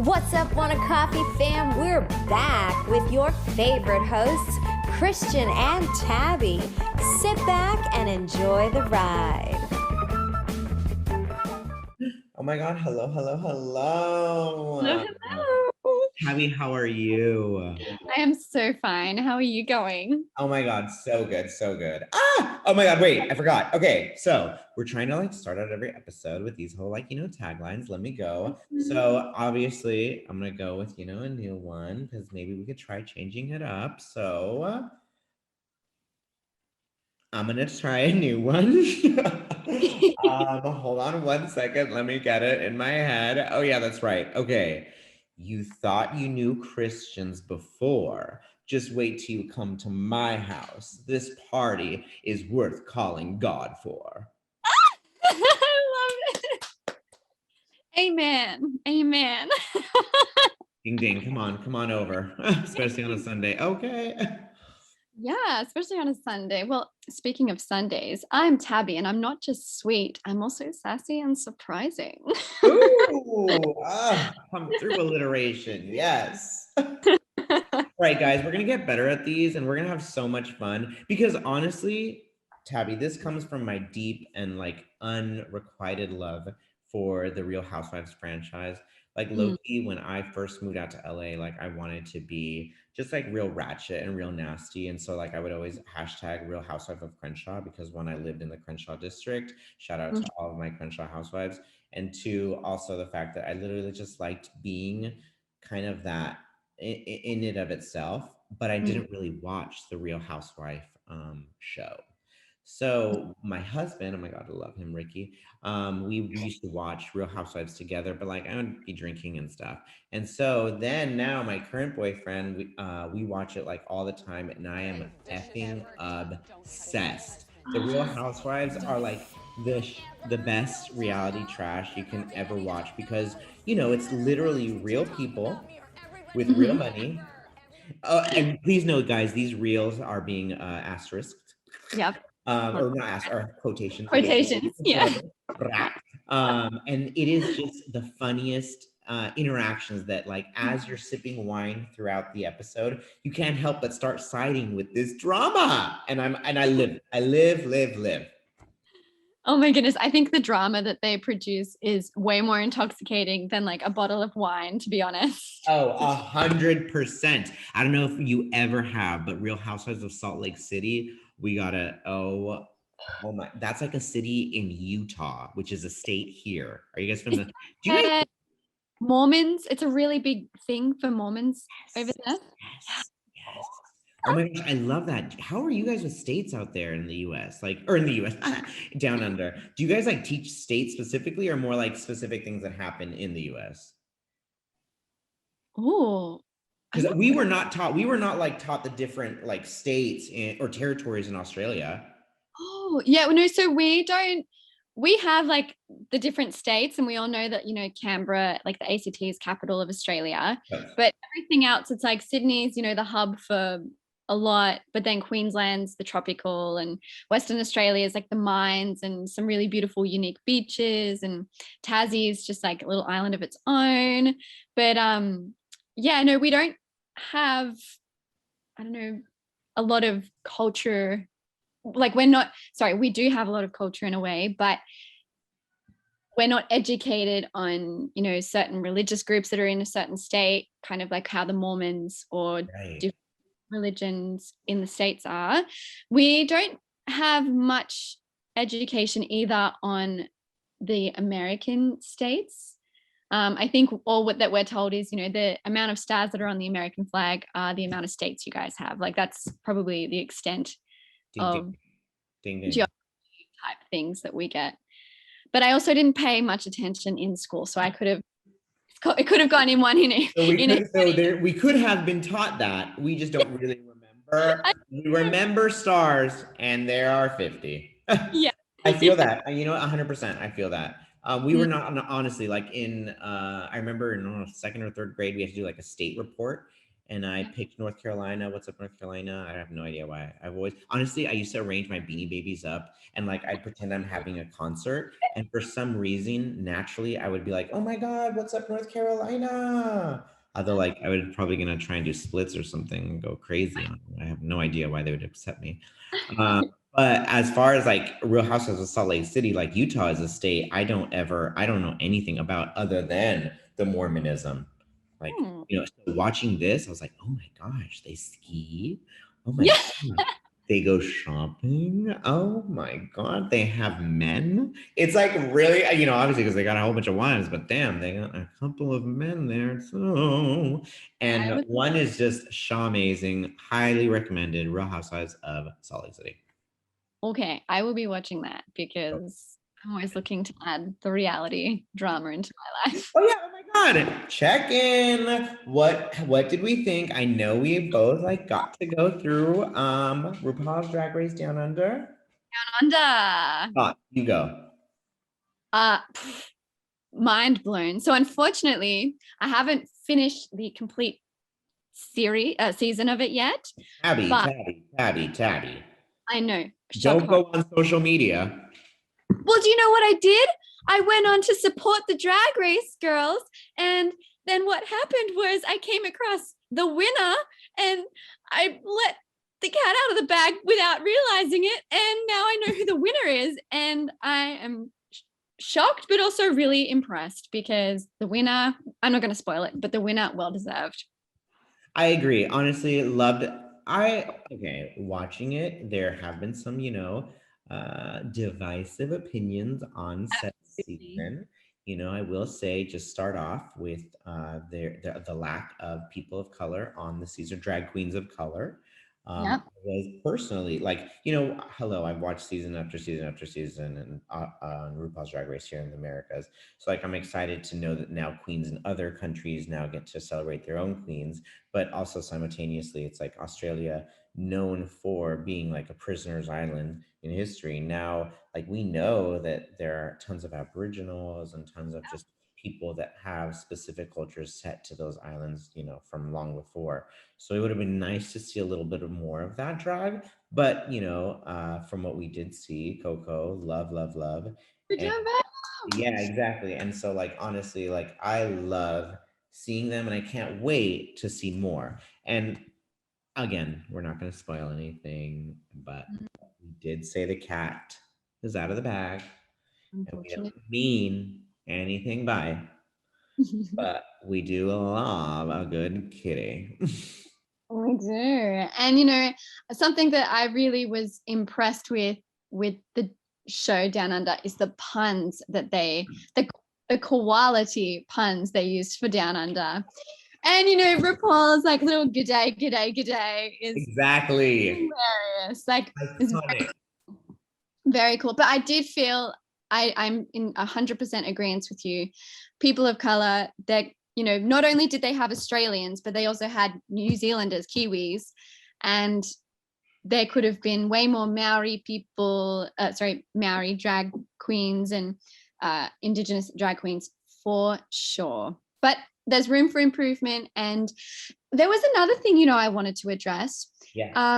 What's up, Want a Coffee fam? We're back with your favorite hosts, Christian and Tabby. Sit back and enjoy the ride. Oh my God, hello. Hello. Tabby, how are you? I am so fine. How are you going? Oh my God, so good. Oh my God, wait, I forgot. Okay, so we're trying to start out every episode with these whole taglines. Let me go. So obviously I'm gonna go with, a new one because maybe we could try changing it up. So I'm gonna try a new one. Hold on one second. Let me get it in my head. Oh yeah, that's right. Okay. You thought you knew Christians before. Just wait till you come to my house. This party is worth calling God for. I love it. Amen. Ding ding. Come on over. Especially on a Sunday. Okay. Yeah, especially on a Sunday. Well, speaking of Sundays, I'm Tabby and I'm not just sweet, I'm also sassy and surprising. Ooh, come through alliteration. Yes. Right, guys, we're gonna get better at these and we're gonna have so much fun because honestly, Tabby, this comes from my deep and unrequited love for the Real Housewives franchise. Low-key, when I first moved out to LA, I wanted to be just real ratchet and real nasty. And so I would always hashtag Real Housewife of Crenshaw because one, I lived in the Crenshaw district. Shout out to all of my Crenshaw housewives. And two, also the fact that I literally just liked being kind of that in it of itself, but I didn't really watch the Real Housewife show. So my husband, oh my God, I love him, Ricky. We used to watch Real Housewives together, but I would be drinking and stuff. And so then now my current boyfriend, we watch it all the time, and I am effing obsessed. The Real Housewives are the best reality trash you can ever watch because it's literally real people with real money. And please note, guys, these reels are being asterisked. Yep. Or not or quotations. Yeah. And it is just the funniest interactions that as you're sipping wine throughout the episode, you can't help but start siding with this drama. And I live. Oh my goodness. I think the drama that they produce is way more intoxicating than a bottle of wine, to be honest. Oh, 100%. I don't know if you ever have, but Real Housewives of Salt Lake City, we gotta, oh my, that's a city in Utah, which is a state here. Are you guys familiar? Do you guys? Mormons, it's a really big thing for Mormons over there. Yes. Oh my gosh, I love that. How are you guys with states out there in the US? Or in the US, down under. Do you guys teach states specifically or more specific things that happen in the US? Oh, because we were not taught taught the different states or territories in Australia. Oh yeah, no, so we have the different states, and we all know that Canberra, the ACT, is capital of Australia. Yes. But everything else, it's Sydney's the hub for a lot, but then Queensland's the tropical, and Western Australia is the mines and some really beautiful unique beaches, and Tassie is just a little island of its own. But yeah, no, we don't have, I don't know, a lot of culture. We do have a lot of culture in a way, but we're not educated on certain religious groups that are in a certain state, kind of how the Mormons or different religions in the States are. We don't have much education either on the American states. I think all that we're told is the amount of stars that are on the American flag are the amount of states you guys have. That's probably the extent of geography type things that we get. But I also didn't pay much attention in school, so it could have gone in one we could have been taught that. We just don't really remember. We remember stars, and there are 50. Yeah. I feel that. 100%. I feel that. We were not honestly I remember in second or third grade we had to do a state report, and I picked North Carolina. What's up, North Carolina? I have no idea why. I've always, honestly, I used to arrange my Beanie Babies up and like I'd pretend I'm having a concert. And for some reason, naturally, I would be like, oh my God, what's up, North Carolina? Although, like, I would probably gonna try and do splits or something and go crazy on them. I have no idea why they would upset me. Uh, but as far as like Real Housewives of Salt Lake City, like Utah is a state I don't know anything about other than the Mormonism. Like, Hmm. so watching this, I was like, oh my gosh, they ski. Oh my Yeah. God. They go shopping. Oh my God, they have men. It's like really, obviously because they got a whole bunch of wives, but damn, they got a couple of men there. So, I and would, one is just amazing. Highly recommended. Real Housewives of Salt Lake City. okay, I will be watching that because I'm always looking to add the reality drama into my life. Oh yeah, oh my God. Check in. What did we think? I know we both like got to go through RuPaul's Drag Race Down Under. Under. You go. Pff, mind blown. So unfortunately, I haven't finished the complete season of it yet, Tabby, but Tabby, Tabby, Tabby. I know. Don't Shock go on social media. Well, do you know what I did? I went on to support the Drag Race girls, and then what happened was I came across the winner, and I let the cat out of the bag without realizing it, and now I know who the winner is, and I am shocked but also really impressed because the winner, I'm not going to spoil it, but the winner, well deserved. I agree. Honestly, loved watching it, there have been some, divisive opinions on said season. I will say just start off with the lack of people of color on the season, drag queens of color. Yep. I was personally like, hello, I've watched season after season after season and on RuPaul's Drag Race here in the Americas. So like I'm excited to know that now queens in other countries now get to celebrate their own queens, but also simultaneously it's like Australia, known for being like a prisoner's island in history. Now, like we know that there are tons of Aboriginals and tons of just people that have specific cultures set to those islands, from long before. So it would have been nice to see a little bit of more of that drag. But, from what we did see, Coco, love, love, love. Good And job. yeah, exactly. And so like honestly, like I love seeing them and I can't wait to see more. And again, we're not going to spoil anything, but we did say the cat is out of the bag and we don't Unfortunately. mean anything by, but we do love a good kitty. We do. And something that I really was impressed with the show Down Under is the puns that the quality puns they used for Down Under. And RuPaul's like little g'day, g'day, g'day is Exactly. hilarious. Like it's Iconic. very cool. But I did feel I'm in 100% agreement with you. People of color that not only did they have Australians, but they also had New Zealanders, Kiwis, and there could have been way more Maori people, Maori drag queens and Indigenous drag queens for sure. But there's room for improvement. And there was another thing, I wanted to address. Yeah.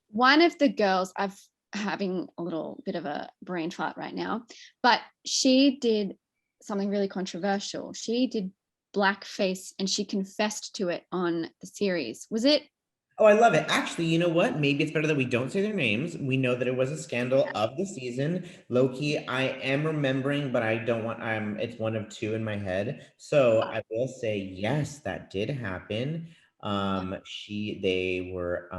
One of the girls, I've having a little bit of a brain fart right now, but she did something really controversial. She did blackface and she confessed to it on the series. Was it? Oh, I love it. Actually, you know what? Maybe it's better that we don't say their names. We know that it was a scandal of the season. Low-key, I am remembering, but I don't want, it's one of two in my head. So I will say, yes, that did happen. They were,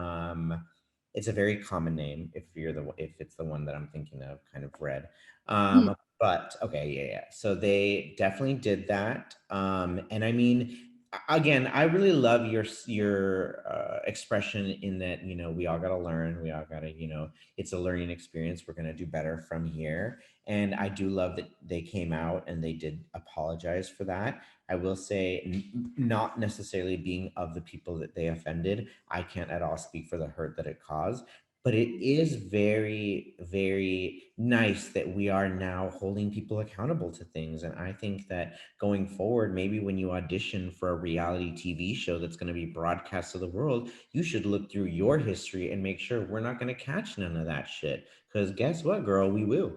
it's a very common name if it's the one that I'm thinking of, kind of red. But okay, yeah. So they definitely did that. And I mean, again, I really love your expression in that, we all got to learn, we all got to, it's a learning experience, we're going to do better from here. And I do love that they came out and they did apologize for that. I will say, not necessarily being of the people that they offended, I can't at all speak for the hurt that it caused, but it is very, very nice that we are now holding people accountable to things. And I think that going forward, maybe when you audition for a reality TV show that's going to be broadcast to the world, you should look through your history and make sure we're not going to catch none of that shit. Because guess what, girl? We will.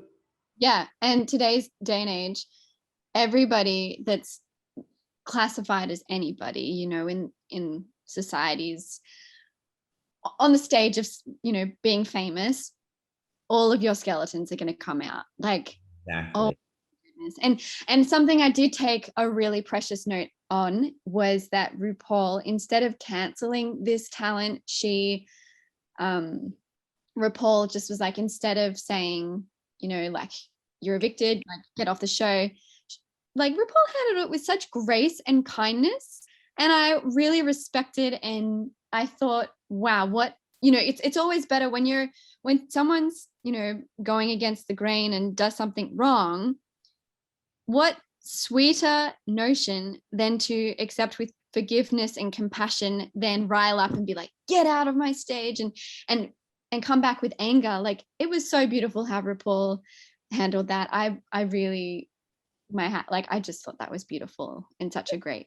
Yeah. And today's day and age, everybody that's classified as anybody, you know, in societies on the stage of, you know, being famous, all of your skeletons are going to come out. Like, oh Exactly. goodness. And something I did take a really precious note on was that RuPaul, instead of canceling this talent, RuPaul just was like, instead of saying, you know, like, you're evicted, like, get off the show, like, RuPaul handled it with such grace and kindness. And I really respected, and I thought, wow, what, you know, it's always better when someone's, you know, going against the grain and does something wrong. What sweeter notion than to accept with forgiveness and compassion than rile up and be like, get out of my stage, and come back with anger. Like, it was so beautiful how RuPaul handled that. I really, my hat, like, I just thought that was beautiful and such a great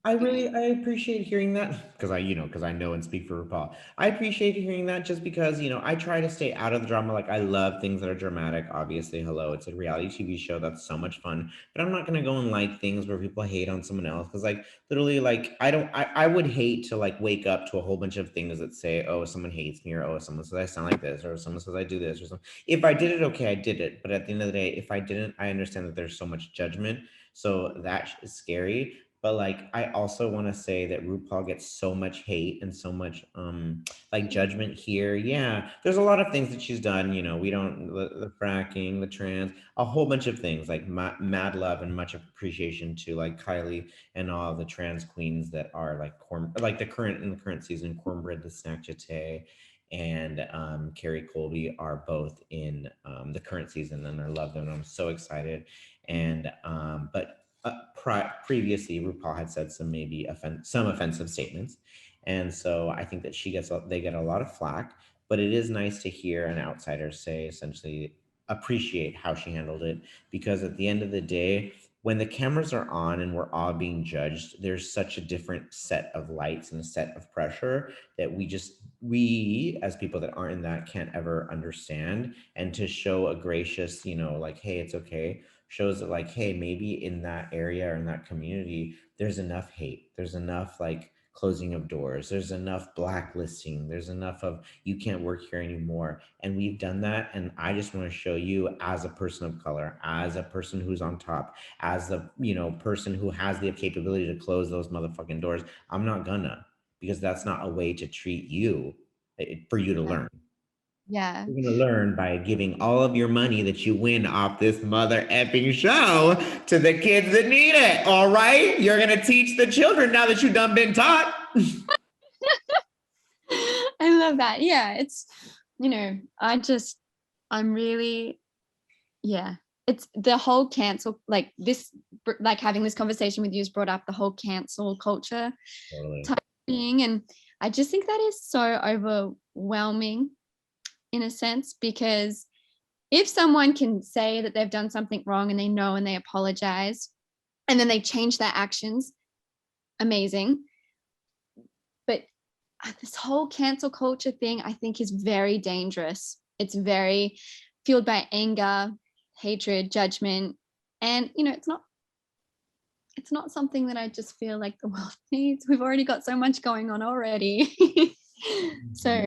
I experience. appreciate hearing that because because I know and speak for RuPaul. I appreciate hearing that just because, I try to stay out of the drama. Like, I love things that are dramatic. Obviously, hello, it's a reality TV show. That's so much fun. But I'm not going to go and like things where people hate on someone else because, like, literally, like, I would hate to, like, wake up to a whole bunch of things that say, oh, someone hates me, or oh, someone says I sound like this, or someone says I do this, or something. If I did it, okay, I did it. But at the end of the day, if I didn't, I understand that there's so much judgment. So that is scary. But, like, I also want to say that RuPaul gets so much hate and so much like judgment here. Yeah, there's a lot of things that she's done. We don't the fracking, the trans, a whole bunch of things. Like, mad love and much appreciation to, like, Kylie and all the trans queens that are, like, like in the current season, Cornbread the Snack Jete and Carrie Colby are both in the current season, and I love them. And I'm so excited. And but previously RuPaul had said some offensive statements, and so I think that they get a lot of flack. But it is nice to hear an outsider say, essentially, appreciate how she handled it, because at the end of the day, when the cameras are on and we're all being judged, there's such a different set of lights and a set of pressure that we as people that aren't in that can't ever understand. And to show a gracious, like, hey, it's okay, shows that, like, hey, maybe in that area or in that community, there's enough hate, there's enough, like, closing of doors, there's enough blacklisting, there's enough of you can't work here anymore. And we've done that. And I just want to show you, as a person of color, as a person who's on top, as the person who has the capability to close those motherfucking doors, I'm not gonna, because that's not a way to treat you, for you to learn. Yeah. You're gonna learn by giving all of your money that you win off this mother effing show to the kids that need it. All right, you're gonna teach the children now that you've done been taught. I love that. Yeah, it's, I'm really, yeah, it's the whole cancel, like this, like having this conversation with you has brought up the whole cancel culture Totally. type thing. And I just think that is so overwhelming in a sense, because if someone can say that they've done something wrong and they know and they apologize and then they change their actions, amazing. But this whole cancel culture thing, I think, is very dangerous. It's very fueled by anger, hatred, judgment. And, it's not something that I just feel like the world needs. We've already got so much going on already. So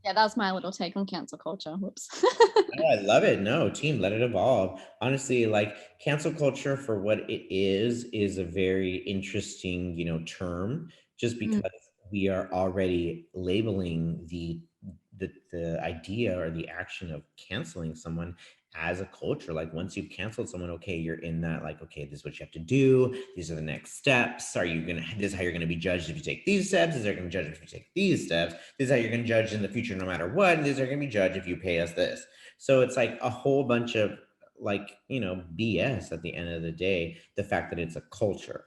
yeah, that's my little take on cancel culture. Whoops. Oh, I love it. No, team, let it evolve. Honestly, like, cancel culture, for what it is a very interesting, term, just Mm, because we are already labeling the idea or the action of canceling someone as a culture. Like, once you've canceled someone, okay, you're in that, like, okay, this is what you have to do. These are the next steps. This is how you're gonna be judged if you take these steps. This is how you're gonna be judged if you take these steps. This is how you're gonna judge in the future no matter what. And this is how you're gonna be judged if you pay us this. So it's like a whole bunch of, like, BS at the end of the day, the fact that it's a culture.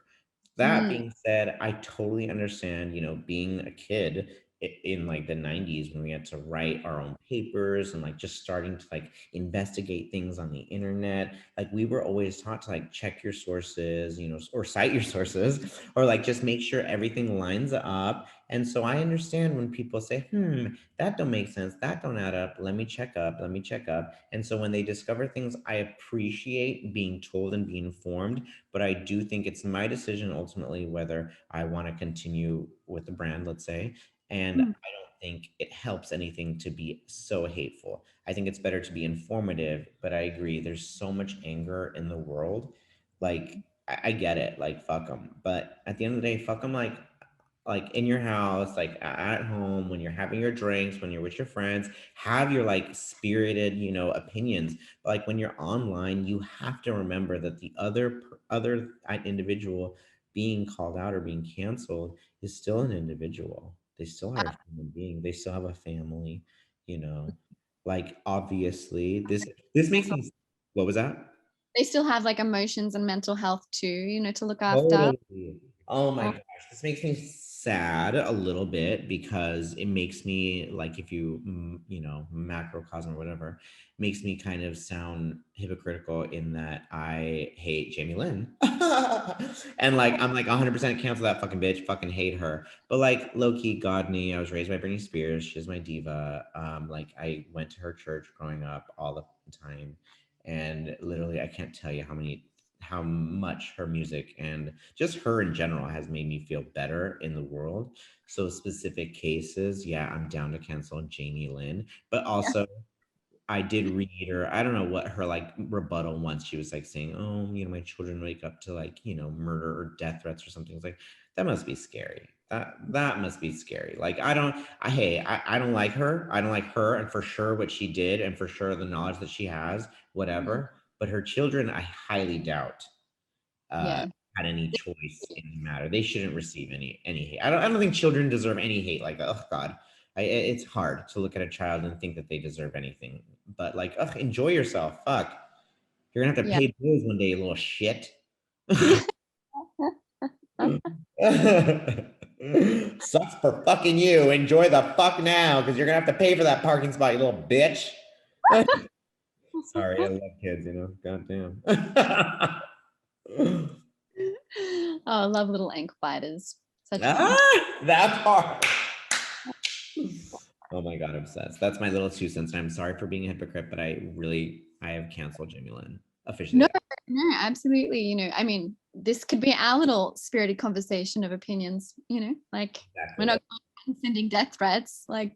That mm, being said, I totally understand, being a kid in like the 90s when we had to write our own papers and like just starting to like investigate things on the internet. Like we were always taught to like check your sources, you know, or cite your sources, or like just make sure everything lines up. And so I understand when people say, that don't make sense, that don't add up, let me check up, let me check up. And so when they discover things, I appreciate being told and being informed, but I do think it's my decision ultimately whether I want to continue with the brand, let's say. And I Mm. don't think it helps anything to be so hateful. I think it's better to be informative, but I agree, there's so much anger in the world. Like, I get it, like, fuck them. But at the end of the day, fuck them like in your house, like at home, when you're having your drinks, when you're with your friends, have your like spirited, you know, opinions. But like when you're online, you have to remember that the other individual being called out or being canceled is still an individual. They still are a human being. They still have a family, you know. Like obviously, this makes me. What was that? They still have like emotions and mental health too, you know, to look after. Totally. Oh my Oh, gosh, this makes me sad a little bit because it makes me like if you you know, macrocosm or whatever, makes me kind of sound hypocritical in that I hate Jamie Lynn. And like I'm like 100% cancel that fucking bitch, fucking hate her. But like low key Godney, I was raised by Britney Spears, she's my diva. Like I went to her church growing up all the time, and literally I can't tell you how much her music and just her in general has made me feel better in the world. So specific cases, yeah, I'm down to cancel Jamie Lynn, but yeah. also I did read her. I don't know what her like rebuttal once. She was like saying, "Oh, you know, my children wake up to like, you know, murder or death threats or something." It's like that must be scary. That must be scary. Like I don't like her. I don't like her, and for sure what she did, and for sure the knowledge that she has, Mhm. whatever. But her children, I highly doubt uh, Yeah. had any choice in the matter. They shouldn't receive any hate. I don't think children deserve any hate like that. Oh God, it's hard to look at a child and think that they deserve anything. But like, ugh, enjoy yourself. Fuck, you're gonna have to Yeah. pay bills one day, you little shit. Sucks for fucking you. Enjoy the fuck now, because you're gonna have to pay for that parking spot, you little bitch. Sorry, I love kids, you know. Goddamn. Oh, I love little ankle biters. Such fun. That part. Oh my god, obsessed. That's my little 2 cents. And I'm sorry for being a hypocrite, but I have canceled Jamie Lynn No, officially. no, absolutely. You know, I mean, this could be our little spirited conversation of opinions, you know, like we're Exactly. not sending death threats, like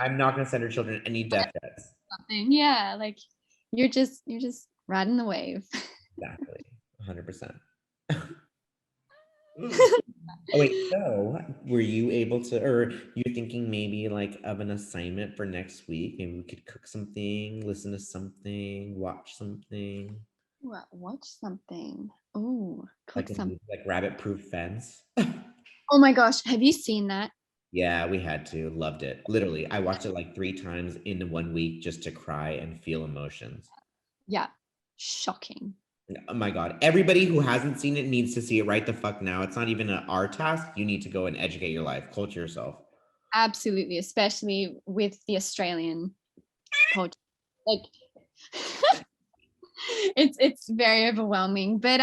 I'm not gonna send her children any death threats. something. Yeah, like you're just riding the wave. Exactly. 100%. Oh wait, so were you able to, or you thinking maybe like of an assignment for next week? Maybe we could cook something, listen to something, watch something, Watch something. Oh, like cook a something. movie, like Rabbit Proof Fence. Oh my gosh, have you seen that? Yeah, we had to. Loved it. Literally, I watched it like 3 times in 1 week just to cry and feel emotions. Yeah, shocking. Oh my God. Everybody who hasn't seen it needs to see it right the fuck now. It's not even our task. You need to go and educate your life, culture yourself. Absolutely, especially with the Australian culture. Like it's very overwhelming. But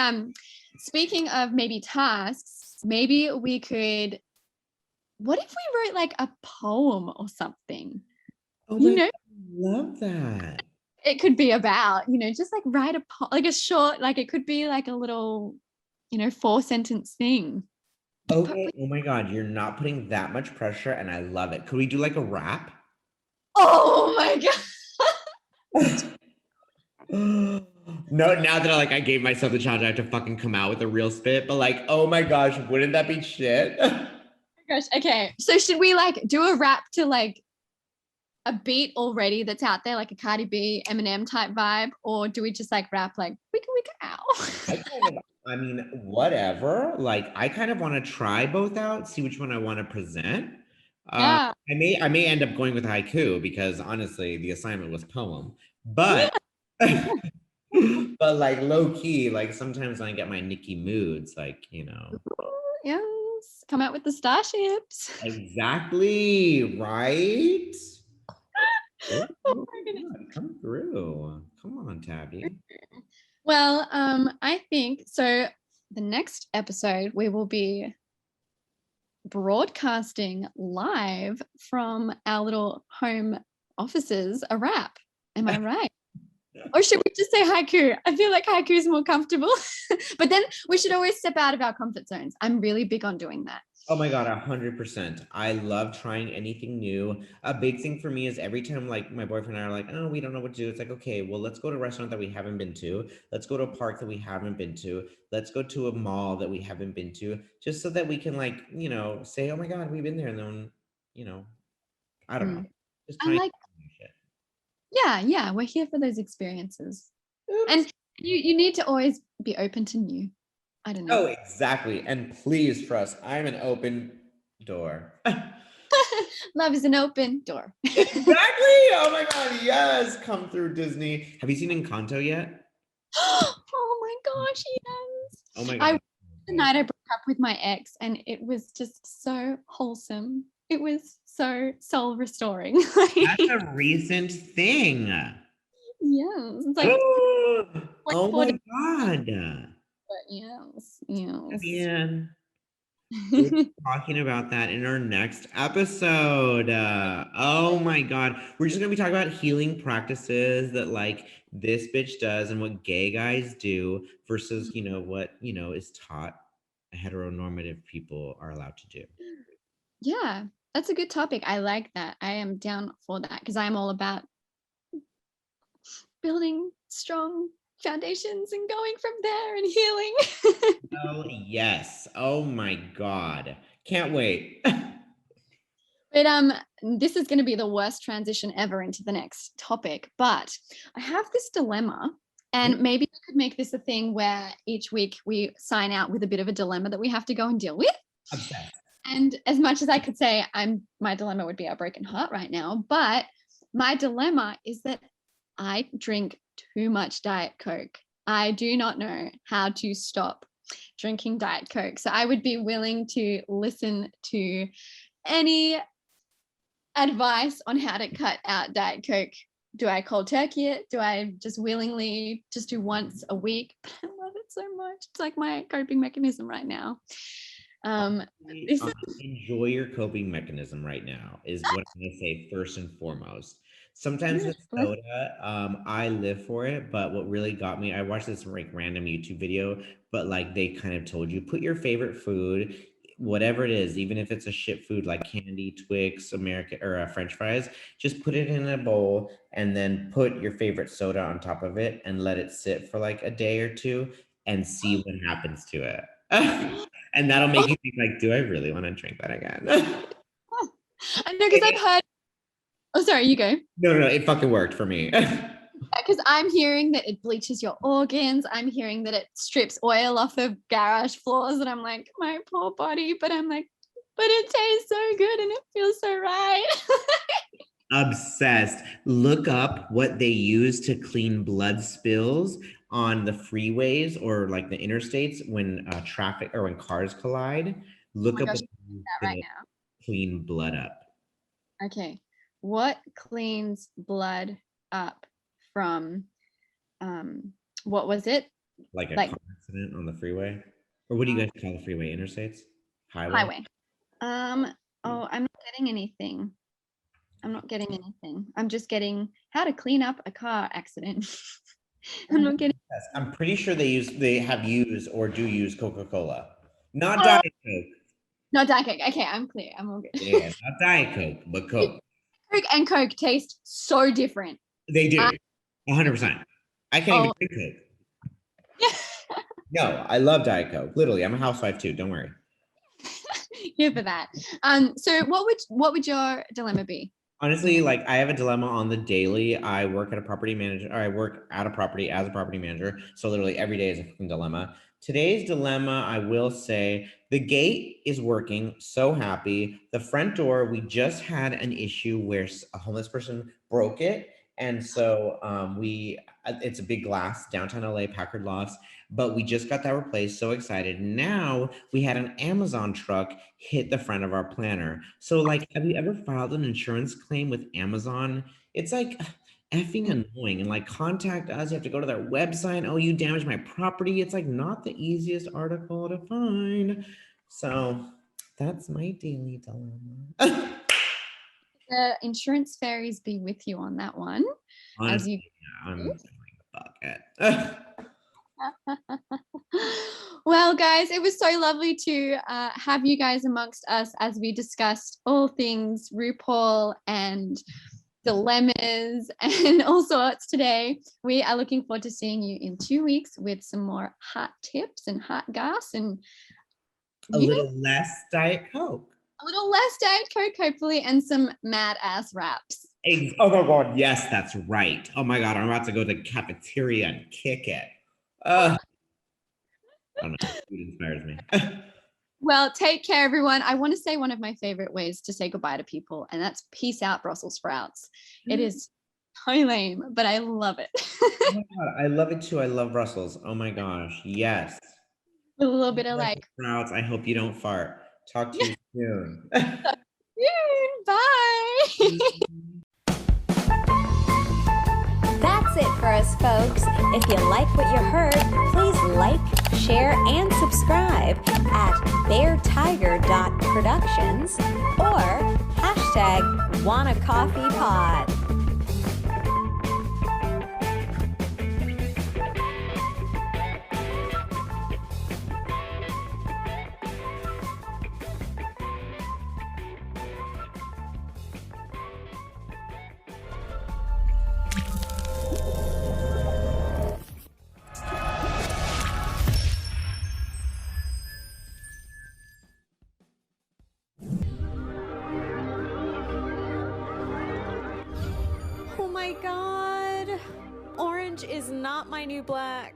speaking of maybe tasks, maybe we could what if we wrote like a poem or something? Oh You my God, know, love that. it could be about, you know, just like write a like a short, like it could be like a little, you know, 4 sentence thing. Okay. Oh my God, you're not putting that much pressure and I love it. Could we do like a rap? Oh my god. No, now that I gave myself the challenge, I have to fucking come out with a real spit. But like, oh my gosh, wouldn't that be shit? Gosh, okay. So should we like do a rap to like a beat already that's out there, like a Cardi B, Eminem type vibe, or do we just like rap like wicka wicka I ow? kind of, I mean, whatever. Like, I kind of want to try both out, see which one I want to present. Yeah. I may end up going with haiku because honestly, the assignment was poem. But, but like low key, like sometimes when I get my Nicki moods, like Yeah. wings. Come out with the starships. Exactly, right? Oh Oh, my goodness. God, come through. Come on, Tabby. Well, I think so. The next episode, we will be broadcasting live from our little home offices a wrap. Am I right? Or should we just say haiku? I feel like haiku is more comfortable. But then we should always step out of our comfort zones. I'm really big on doing that. Oh my God, 100%. I love trying anything new. A big thing for me is every time like my boyfriend and I are like, oh, we don't know what to do. It's like, okay, well, let's go to a restaurant that we haven't been to. Let's go to a park that we haven't been to. Let's go to a mall that we haven't been to, just so that we can like, say, oh my God, we've been there. And then, I don't know. Just I trying like, new shit. yeah, we're here for those experiences. Oops. And you need to always be open to new. I don't know. Oh, exactly. And please trust, I'm an open door. Love is an open door. Exactly. Oh my God. Yes. Come through, Disney. Have you seen Encanto yet? Oh my gosh, yes. Oh my I God. the night I broke up with my ex, and it was just so wholesome. It was so soul restoring. That's a recent thing. Yes, it's like Oh my 40, God. but yes. Man. We're talking about that in our next episode. Oh my God. We're just gonna be talking about healing practices that like this bitch does and what gay guys do versus, what, is taught heteronormative people are allowed to do. Yeah, that's a good topic. I like that. I am down for that because I am all about building strong foundations and going from there and healing. Oh, yes. Oh my God. Can't wait. But this is going to be the worst transition ever into the next topic. But I have this dilemma, and maybe we could make this a thing where each week we sign out with a bit of a dilemma that we have to go and deal with. Obsessed. And as much as I could say my dilemma would be a broken heart right now, but my dilemma is that I drink too much Diet Coke. I do not know how to stop drinking Diet Coke. So I would be willing to listen to any advice on how to cut out Diet Coke. Do I cold turkey it? Do I just willingly just do once a week? I love it so much. It's like my coping mechanism right now. Enjoy your coping mechanism right now is what I'm gonna say first and foremost. Sometimes with soda, I live for it, but what really got me, I watched this like random YouTube video, but like they kind of told you put your favorite food, whatever it is, even if it's a shit food like candy, Twix, American or French fries, just put it in a bowl and then put your favorite soda on top of it and let it sit for like a day or two and see what happens to it. And that'll make you think like, do I really want to drink that again? I know, because I've heard. Oh, sorry, you go. No, it fucking worked for me. Because I'm hearing that it bleaches your organs. I'm hearing that it strips oil off of garage floors, and I'm like, my poor body. But I'm like, but it tastes so good and it feels so right. Obsessed. Look up what they use to clean blood spills on the freeways or like the interstates when traffic or when cars collide. Look up gosh, what they use that right to now. clean blood up. Okay, what cleans blood up from? What was it? Like a car accident on the freeway, or what do you guys call the freeway? Interstates, highway. Oh, I'm not getting anything. I'm just getting how to clean up a car accident. I'm not getting. Yes, I'm pretty sure they have used or do use Coca-Cola, not Diet Coke. No, Diet Coke. Okay, I'm clear. I'm all good. Yeah, not Diet Coke, but Coke. Coke and Coke taste so different. They do, 100%. I can't even drink Coke. No, I love Diet Coke. Literally, I'm a housewife too. Don't worry. Here for that. So what would your dilemma be? Honestly, like I have a dilemma on the daily. I work at a property manager, or I work at a property as a property manager. So literally every day is a fucking dilemma. Today's dilemma, I will say, the gate is working. So happy. The front door, we just had an issue where a homeless person broke it And so it's a big glass, downtown LA, Packard Lofts, but we just got that replaced. So excited. Now we had an Amazon truck hit the front of our planner. So like, have you ever filed an insurance claim with Amazon? It's like effing annoying, and like, contact us. You have to go to their website. Oh, you damaged my property. It's like not the easiest article to find. So that's my daily dilemma. The insurance fairies be with you on that one. Honestly, yeah, I'm like, fuck it. Well, guys, it was so lovely to have you guys amongst us as we discussed all things RuPaul and dilemmas and all sorts today. We are looking forward to seeing you in 2 weeks with some more hot tips and hot goss and a little less Diet Coke. A little less Diet Coke, hopefully, and some mad ass raps. Oh my God, yes, that's right. Oh my God, I'm about to go to the cafeteria and kick it. I don't know, it inspires me. Well, take care, everyone. I want to say one of my favorite ways to say goodbye to people, and that's peace out, Brussels sprouts. It is so lame, but I love it. Oh my God, I love it too. I love Brussels. Oh my gosh, yes. A little bit of like sprouts. I hope you don't fart. Talk to you soon. Bye. That's it for us, folks. If you like what you heard, please like, share, and subscribe at beartiger.productions or #WantACoffeePod. Oh my God. Orange is not my new black.